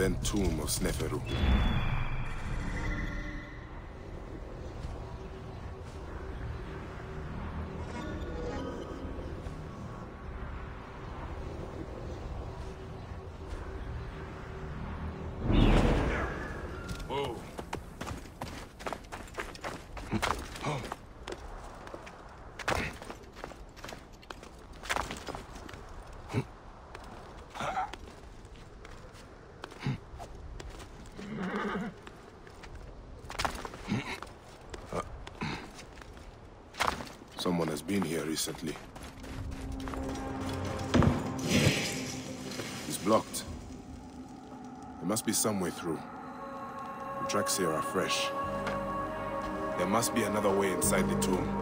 then tomb of Sneferu. Whoa. Someone has been here recently. It's blocked. There must be some way through. The tracks here are fresh. There must be another way inside the tomb.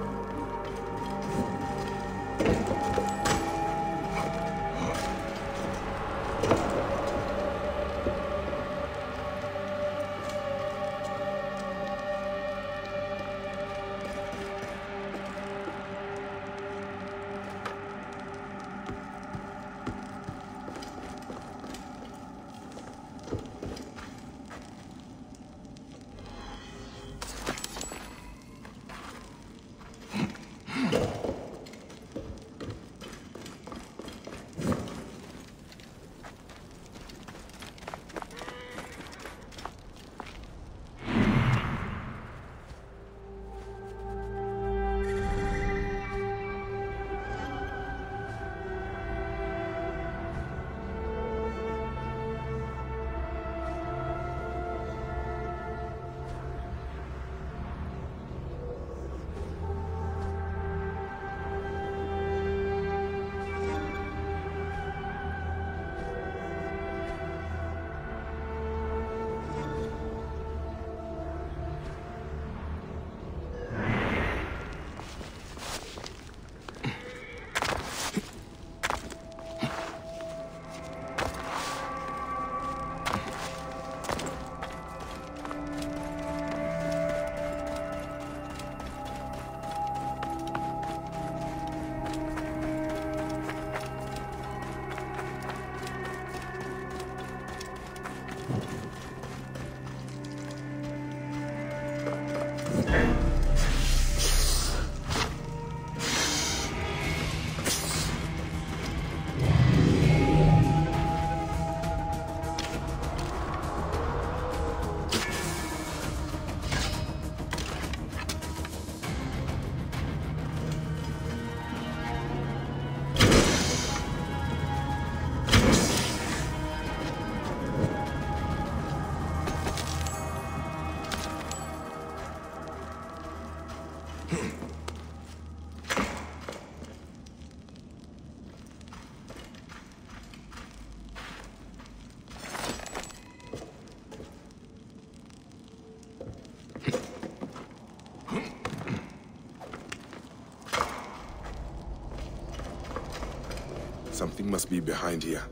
Something must be behind here.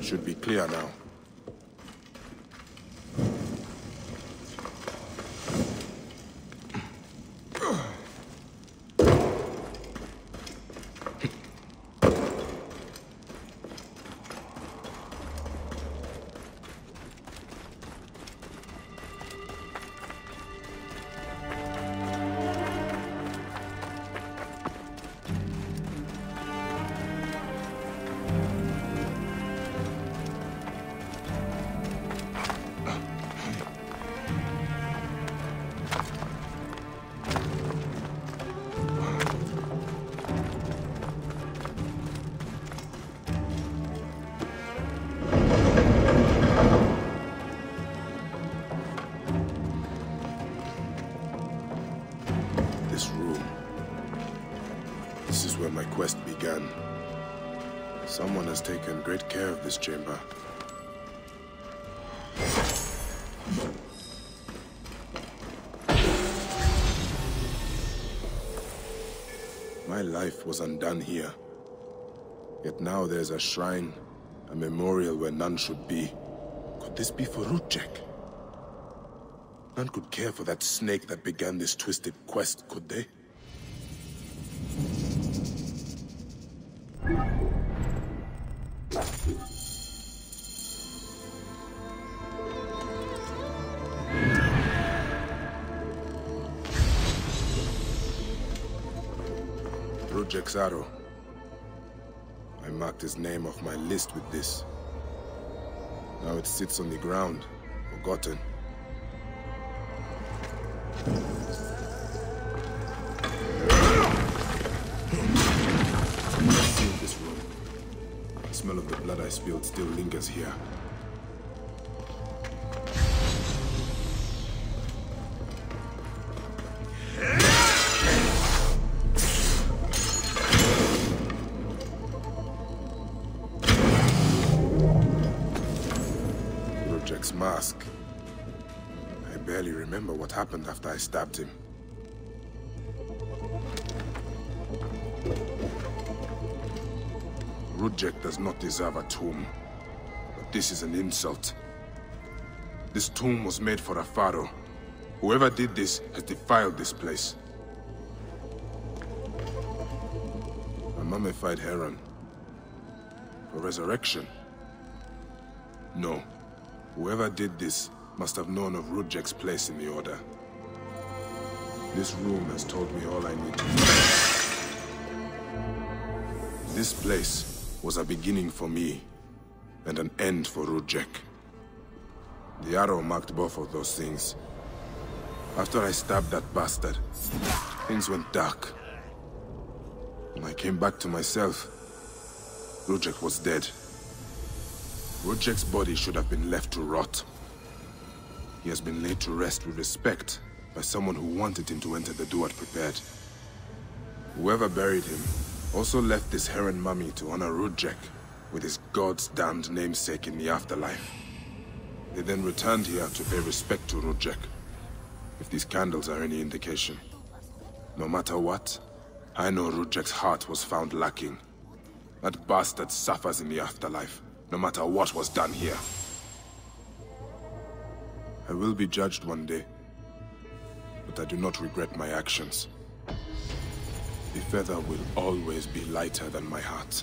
Should be clear now. This room. This is where my quest began. Someone has taken great care of this chamber. My life was undone here. Yet now there's a shrine, a memorial where none should be. Could this be for Rudjek? None could care for that snake that began this twisted quest, could they? Rudjek's arrow. I marked his name off my list with this. Now it sits on the ground, forgotten. I've seen this room. The smell of the blood I spilled still lingers here. Rudjek's mask. I barely remember what happened after I stabbed him. Rudjek does not deserve a tomb, but this is an insult. This tomb was made for a pharaoh. Whoever did this has defiled this place. A mummified heron. For resurrection? No. Whoever did this must have known of Rudjek's place in the Order. This room has told me all I need to know. This place was a beginning for me, and an end for Rudjek. The arrow marked both of those things. After I stabbed that bastard, things went dark. When I came back to myself, Rudjek was dead. Rudjek's body should have been left to rot. He has been laid to rest with respect by someone who wanted him to enter the Duat prepared. Whoever buried him also left this heron mummy to honor Rudjek with his god's damned namesake in the afterlife. They then returned here to pay respect to Rudjek, if these candles are any indication. No matter what, I know Rudjek's heart was found lacking. That bastard suffers in the afterlife, no matter what was done here. I will be judged one day, but I do not regret my actions. The feather will always be lighter than my heart.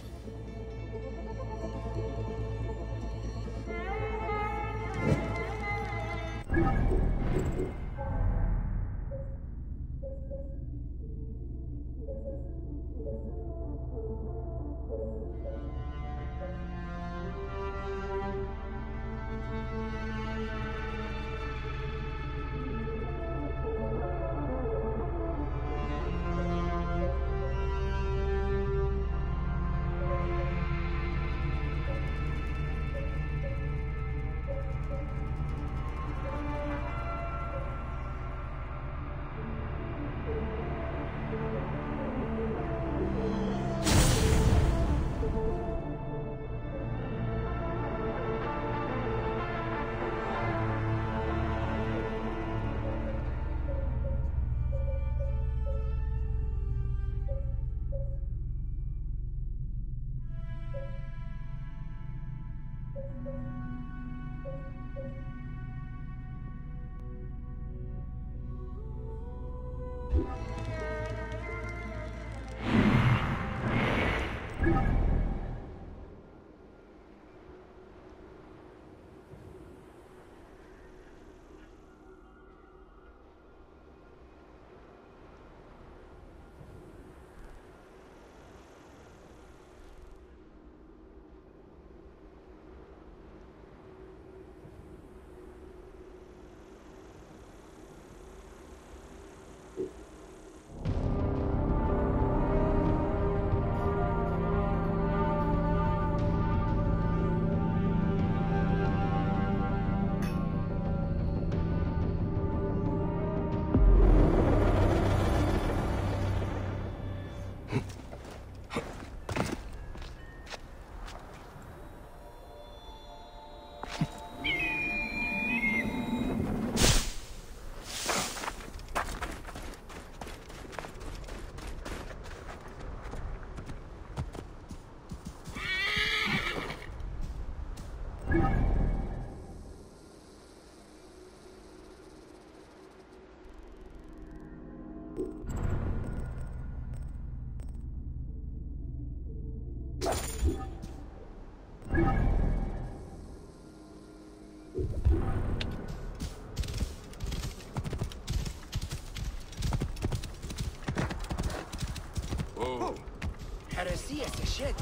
هرسية الشد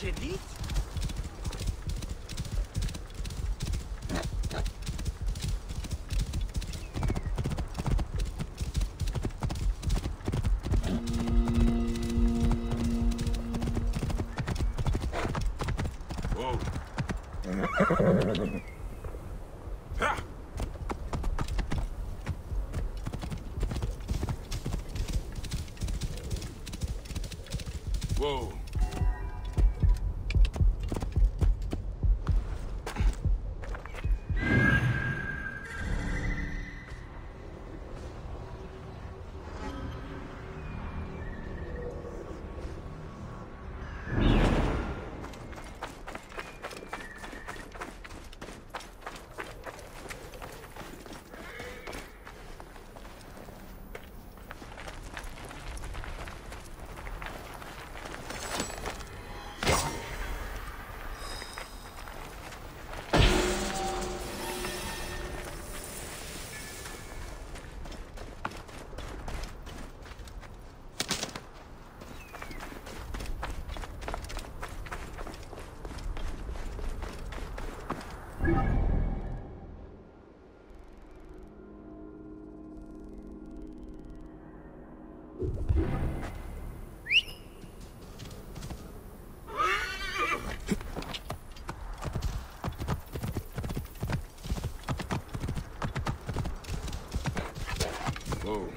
شديد. Whoa. Whoa.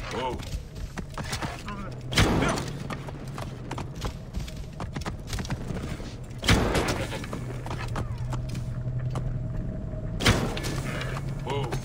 Whoa. Whoa.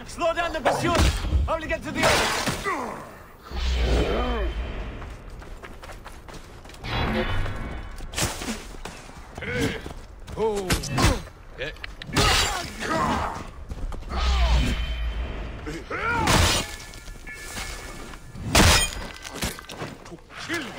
Slow down the pursuit! Only get to the other! Oh. Yeah. Kill you!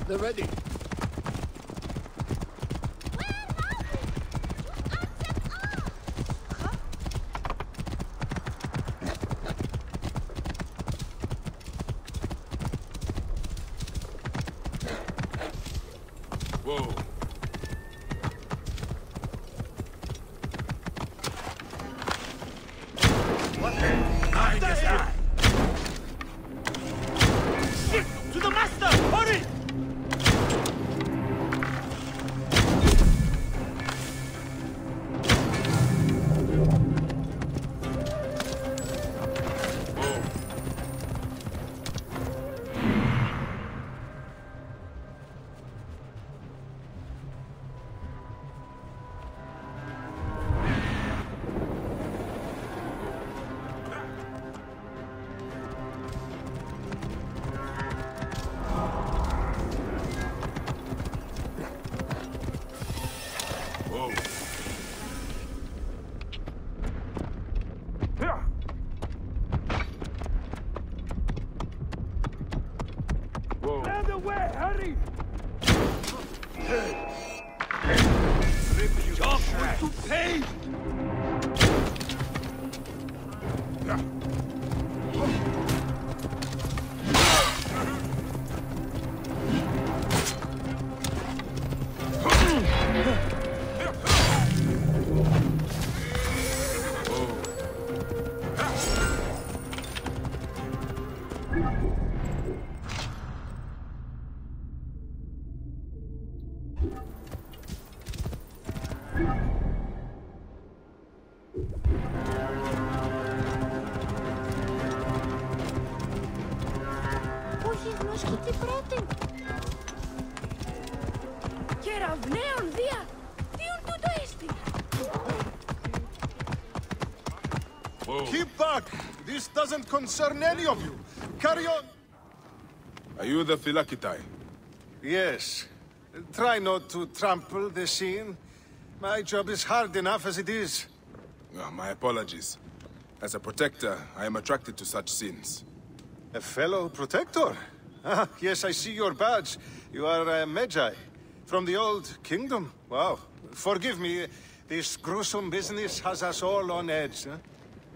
They're ready. Whoa. Shit! To the master! Hurry! Land away, hurry! Job to pay! Κεραυναίων δια! Τίον τούτο έστι! Keep back! This doesn't concern any of you! Carry on! Are you the Philakitai? Yes. Try not to trample the scene. My job is hard enough as it is. My apologies. As a protector, I am attracted to such scenes. A fellow protector? Ah, yes, I see your badge. You are a Medjay. From the old kingdom? Wow. Forgive me. This gruesome business has us all on edge, huh?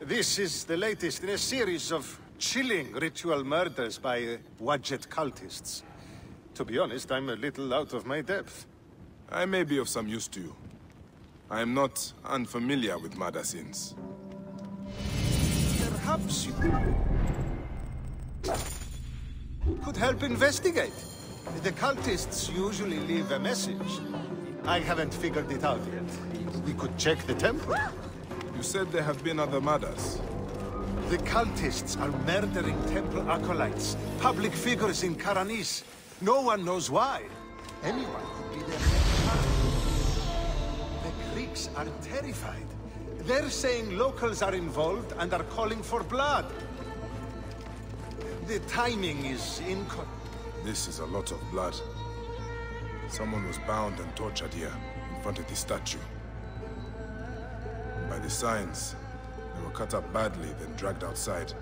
This is the latest in a series of chilling ritual murders by Wadjet cultists. To be honest, I'm a little out of my depth. I may be of some use to you. I am not unfamiliar with murder scenes. Perhaps you could help investigate. The cultists usually leave a message. I haven't figured it out yet. We could check the temple. You said there have been other murders. The cultists are murdering temple acolytes, public figures in Karanis. No one knows why. Anyone could be their next target. The Greeks are terrified. They're saying locals are involved and are calling for blood. The timing is This is a lot of blood. Someone was bound and tortured here, in front of the statue. By the signs, they were cut up badly, then dragged outside.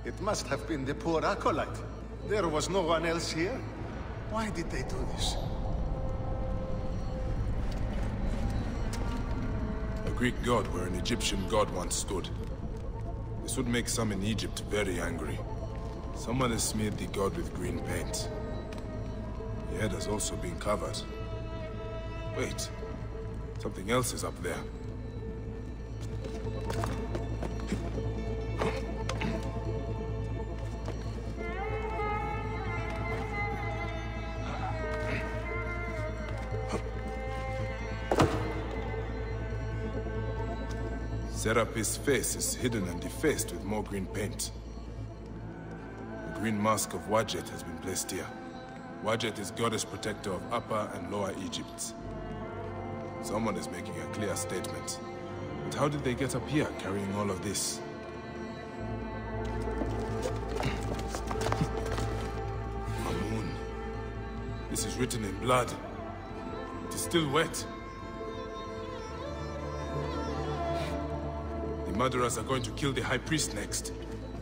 It must have been the poor acolyte. There was no one else here. Why did they do this? A Greek god where an Egyptian god once stood. This would make some in Egypt very angry. Someone has smeared the god with green paint. The head has also been covered. Wait, something else is up there. Serapis' face is hidden and defaced with more green paint. The green mask of Wadjet has been placed here. Wadjet is goddess protector of Upper and Lower Egypt. Someone is making a clear statement. But how did they get up here carrying all of this? Mamun. This is written in blood. It is still wet. The murderers are going to kill the High Priest next.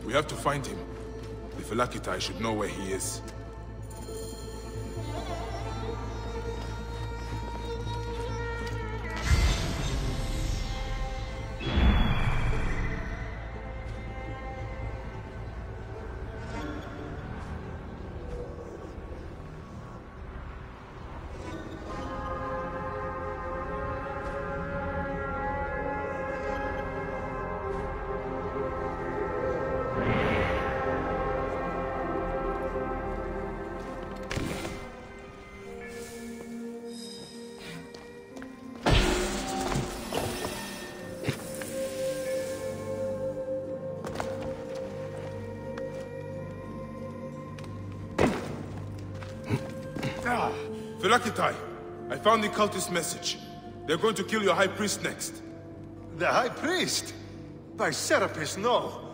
We have to find him. The Phylakitai should know where he is. Phylakitai, I found the cultist message. They're going to kill your High Priest next. The High Priest? By Serapis, no.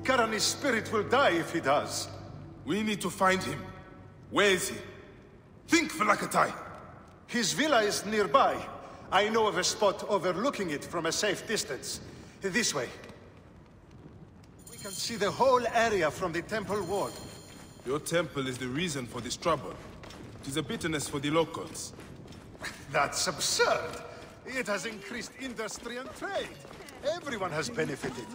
Karanis' spirit will die if he does. We need to find him. Where is he? Think, Phylakitai! His villa is nearby. I know of a spot overlooking it from a safe distance. This way. We can see the whole area from the temple ward. Your temple is the reason for this trouble. It is a bitterness for the locals. That's absurd. It has increased industry and trade. Everyone has benefited.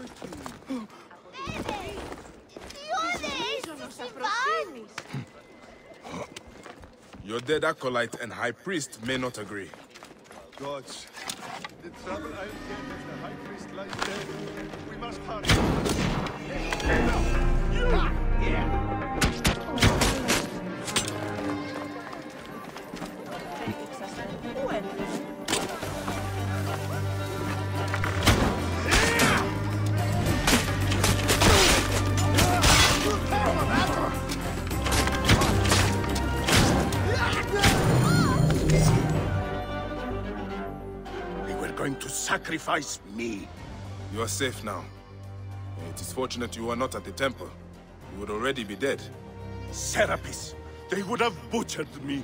Your dead acolyte and High Priest may not agree. Gods, the trouble I'll get if the High Priest lies dead. We must hurry. Going to sacrifice me. You are safe now. It is fortunate you are not at the temple. You would already be dead. Serapis, they would have butchered me.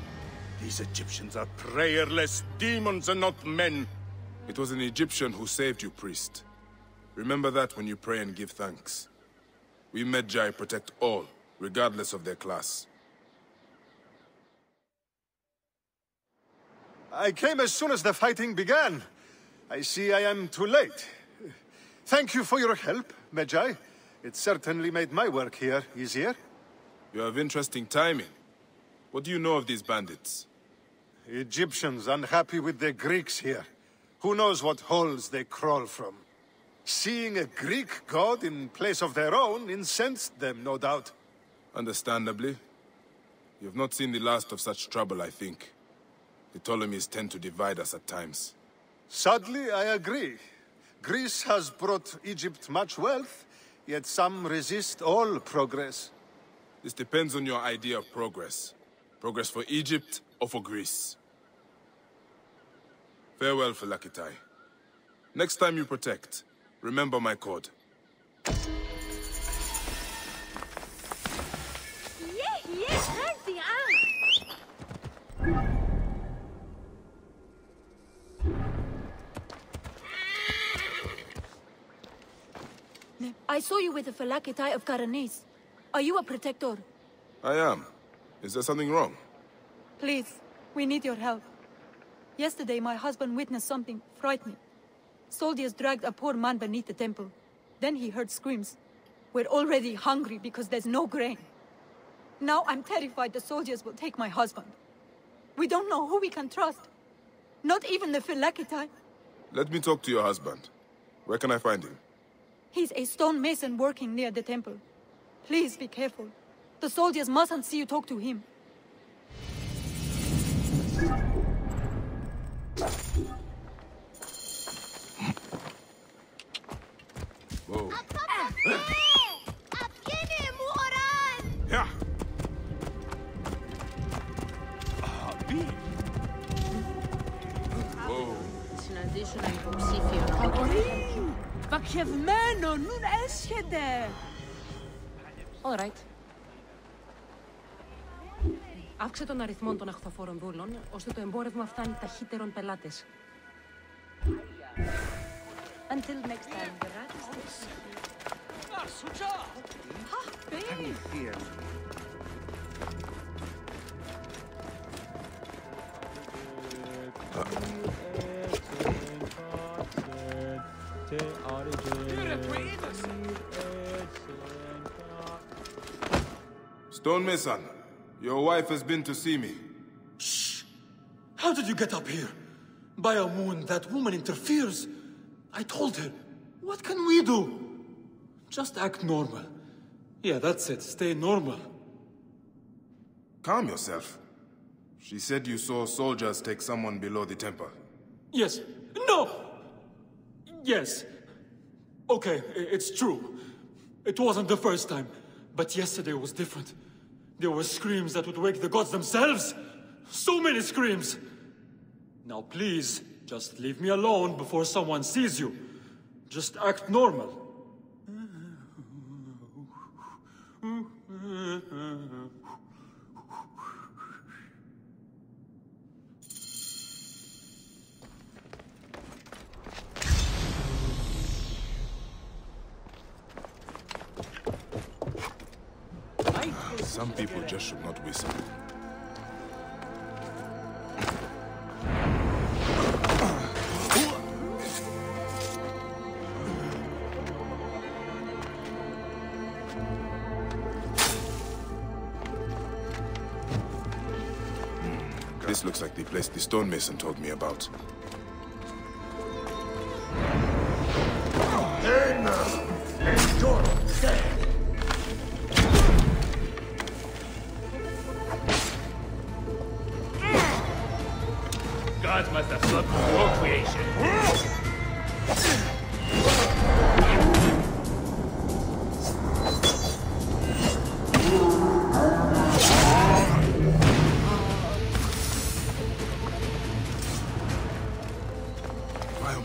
These Egyptians are prayerless demons and not men. It was an Egyptian who saved you, priest. Remember that when you pray and give thanks. We Medjay protect all, regardless of their class. I came as soon as the fighting began. I see I am too late. Thank you for your help, Medjay. It certainly made my work here easier. You have interesting timing. What do you know of these bandits? Egyptians unhappy with the Greeks here. Who knows what holes they crawl from? Seeing a Greek god in place of their own incensed them, no doubt. Understandably. You have not seen the last of such trouble, I think. The Ptolemies tend to divide us at times. Sadly, I agree. Greece has brought Egypt much wealth, yet some resist all progress. This depends on your idea of progress. Progress for Egypt or for Greece. Farewell, Phylakitai. Next time you protect, remember my code. I saw you with the Phylakitai of Karanis. Are you a protector? I am. Is there something wrong? Please, we need your help. Yesterday, my husband witnessed something frightening. Soldiers dragged a poor man beneath the temple. Then he heard screams. We're already hungry because there's no grain. Now I'm terrified the soldiers will take my husband. We don't know who we can trust. Not even the Phylakitai. Let me talk to your husband. Where can I find him? He's a stonemason working near the temple. Please be careful. The soldiers mustn't see you talk to him. Whoa. Yeah. Whoa. Συναντήσουν ένα υποψήφιο να μπορεί. Πακευμένο, νουν έσχεται. All right. Αύξε τον αριθμό των αχθοφόρων δούλων, ώστε το εμπόρευμα φτάνει ταχύτερον πελάτες. Until next time, the rat is Stonemason, your wife has been to see me. Shh! How did you get up here? By a moon, that woman interferes. I told her. What can we do? Just act normal. Yeah, that's it. Stay normal. Calm yourself. She said you saw soldiers take someone below the temple. Yes. No! Yes. Okay, it's true. It wasn't the first time. But yesterday was different. There were screams that would wake the gods themselves. So many screams. Now please, just leave me alone before someone sees you. Just act normal. Some people just should not whistle. This looks like the place the stonemason told me about. Gods must have slept before creation.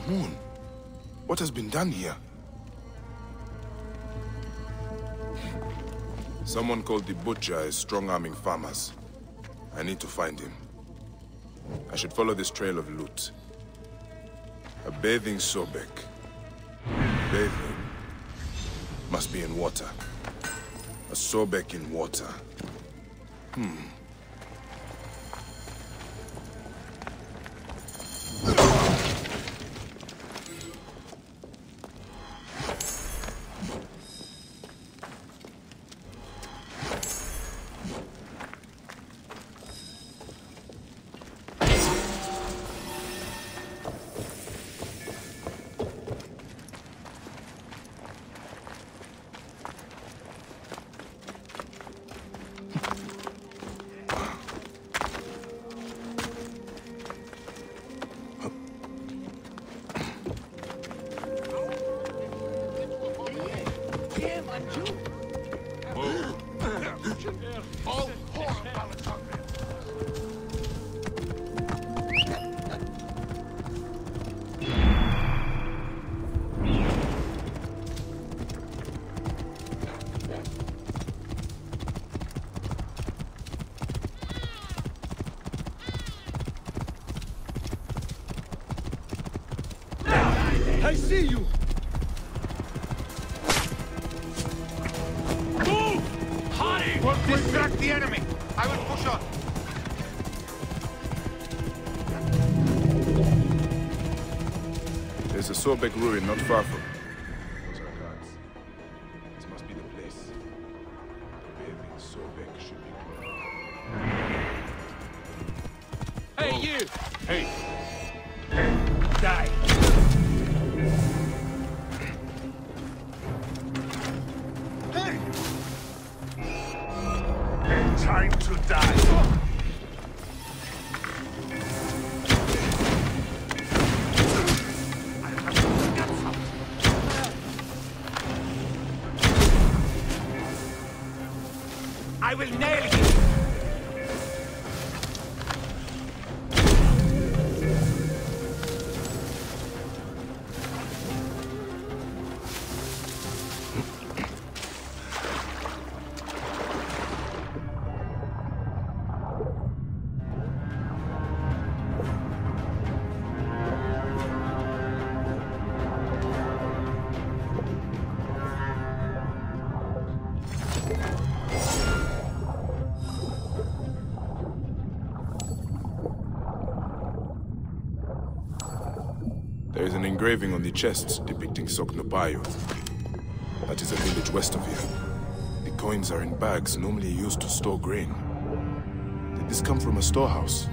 Moon, what has been done here? Someone called the Butcher is strong-arming farmers. I need to find him. I should follow this trail of loot. A bathing Sobek. Bathing must be in water. A Sobek in water. I see you! Move! Hurry! Distract the enemy! I will push on! There's a Sobek ruin not far from. Those are guards. This must be the place. The bathing Sobek should be closed. Hey, you! Hey! Die! Hey! Time to die! I will nail you! There is an engraving on the chests depicting Soknopayo. That is a village west of here. The coins are in bags normally used to store grain. Did this come from a storehouse?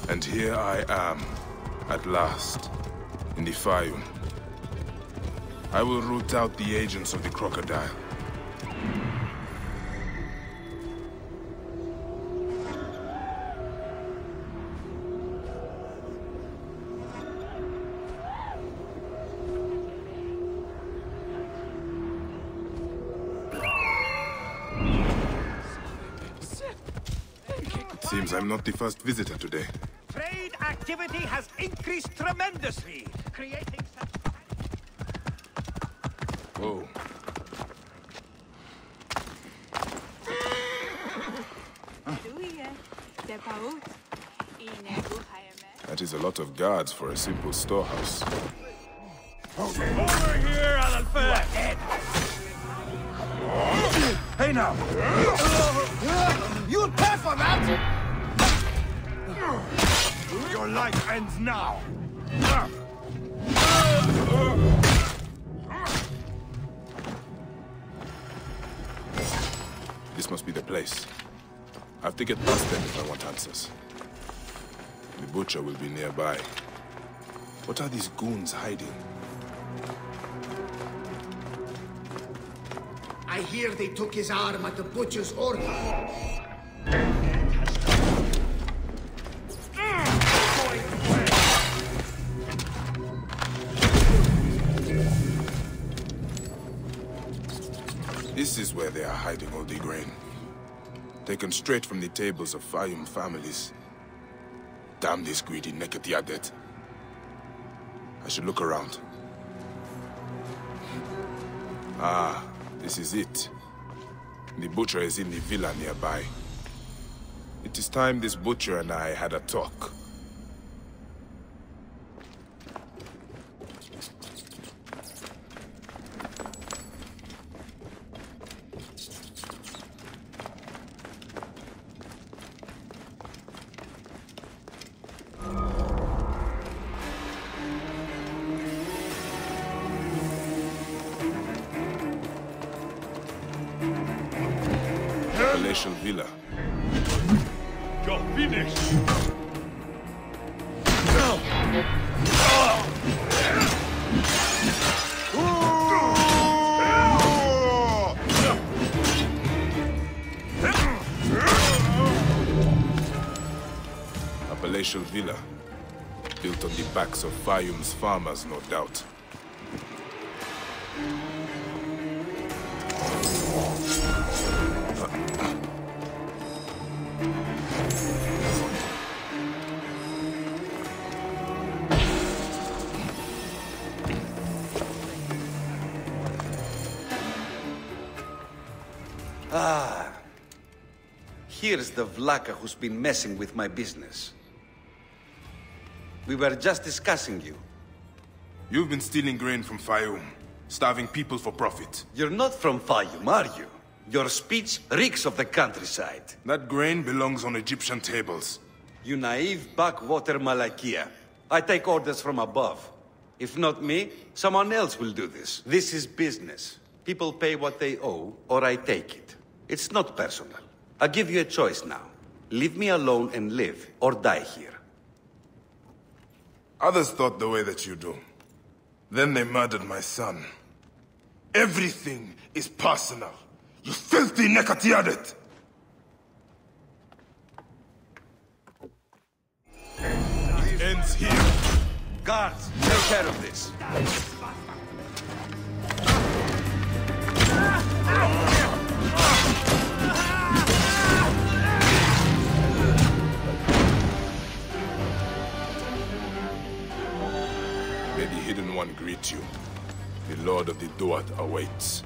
And here I am, at last, in the Fayum. I will root out the agents of the crocodile. It seems I'm not the first visitor today. Trade activity has increased tremendously, creating such... Whoa. That is a lot of guards for a simple storehouse. Over here, Alalfa! Hey now! You'll pay for that! Your life ends now! This must be the place. I have to get past them if I want answers. The butcher will be nearby. What are these goons hiding? I hear they took his arm at the butcher's order. This is where they are hiding all the grain. Taken straight from the tables of Fayum families. Damn this greedy Nekatiadet. I should look around. Ah, this is it. The butcher is in the villa nearby. It is time this butcher and I had a talk. Palatial villa. You're finished! A palatial villa. Built on the backs of Fayum's farmers, no doubt. Ah. Here's the Vlaka who's been messing with my business. We were just discussing you. You've been stealing grain from Fayum, starving people for profit. You're not from Fayum, are you? Your speech reeks of the countryside. That grain belongs on Egyptian tables. You naive backwater Malakia. I take orders from above. If not me, someone else will do this. This is business. People pay what they owe, or I take it. It's not personal. I give you a choice now. Leave me alone and live, or die here. Others thought the way that you do. Then they murdered my son. Everything is personal. You filthy Nekatiadet! It ends here. Guards, take care of this. May the Hidden One greet you. The Lord of the Duat awaits.